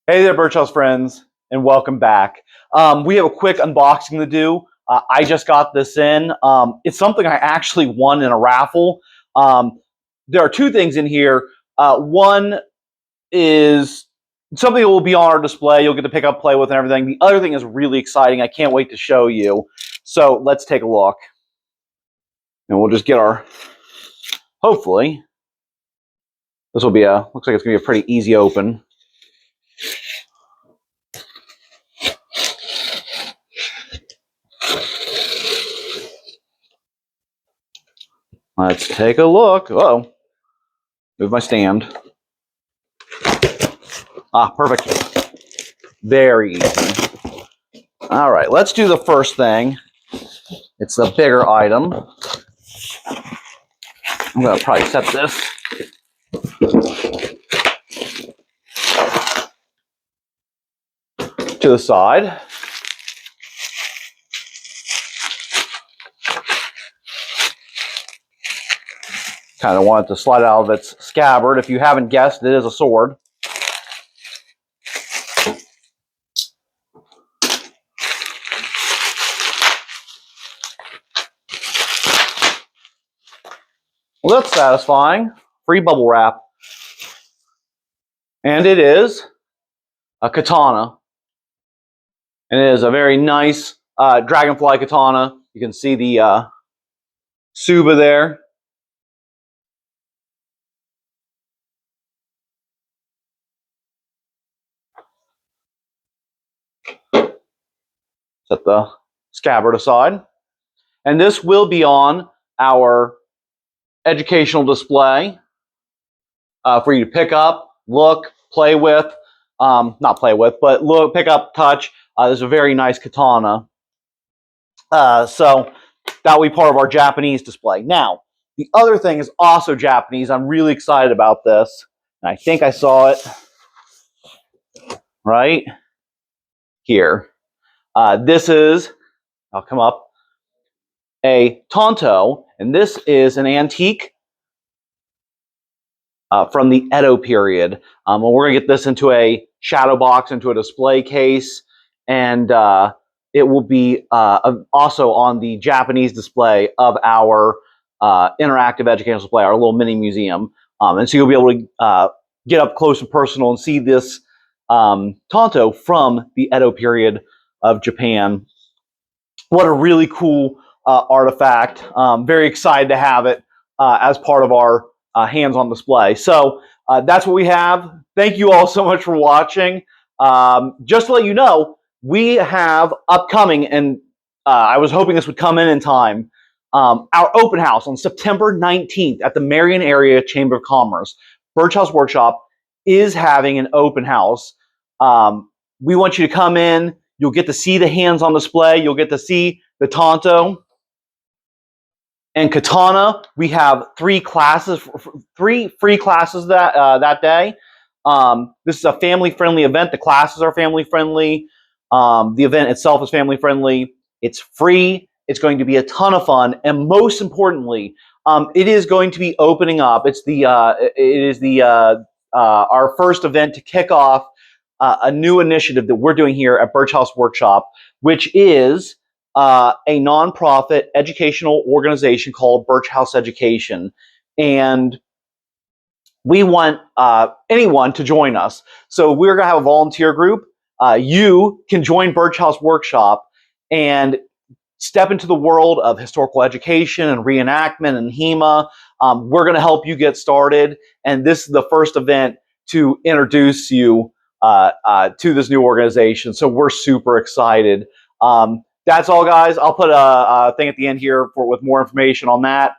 Hey there, Birchouse friends, and welcome back. We have a quick unboxing to do. I just got this in. It's something I actually won in a raffle. There are two things in here. One is something that will be on our display. You'll get to pick up, play with, and everything. The other thing is really exciting. I can't wait to show you. So let's take a look. And we'll just get our, hopefully, this will be looks like it's going to be a pretty easy open. Let's take a look. Uh-oh. Move my stand. Perfect. Very easy. All right, let's do the first thing. It's the bigger item. I'm going to probably set this to the side. Kind of want it to slide out of its scabbard. If you haven't guessed, it is a sword. Well, that's satisfying. Free bubble wrap. And it is a katana. And it is a very nice dragonfly katana. You can see the Suba there. Set the scabbard aside. And this will be on our educational display for you to pick up, look, play with. Not play with, but look, pick up, touch. There's a very nice katana. So that will be part of our Japanese display. Now, the other thing is also Japanese. I'm really excited about this. And I think I saw it right here. This is, I'll come up, a tanto, and this is an antique from the Edo period. And we're going to get this into a shadow box, into a display case, and it will be also on the Japanese display of our interactive educational display, our little mini museum. And so you'll be able to get up close and personal and see this tanto from the Edo period of Japan. What a really cool artifact. Very excited to have it as part of our hands-on display. So that's what we have. Thank you all so much for watching. Just to let you know, we have upcoming, and I was hoping this would come in time, our open house on September 19th at the Marion Area Chamber of Commerce. Birchouse Workshop is having an open house. We want you to come in. You'll get to see the hands-on display. You'll get to see the tanto and katana. We have 3 classes, 3 free classes that day. This is a family-friendly event. The classes are family-friendly. The event itself is family-friendly. It's free. It's going to be a ton of fun, and most importantly, it is going to be opening up. It's our first event to kick off a new initiative that we're doing here at Birchouse Workshop, which is a nonprofit educational organization called Birchouse Education. And we want anyone to join us. So we're going to have a volunteer group. You can join Birchouse Workshop and step into the world of historical education and reenactment and HEMA. We're going to help you get started. And this is the first event to introduce you to this new organization. So we're super excited. That's all, guys. I'll put a thing at the end here with more information on that.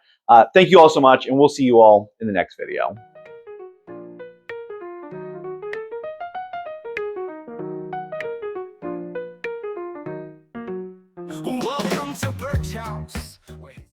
Thank you all so much, and we'll see you all in the next video. Welcome to Birchouse.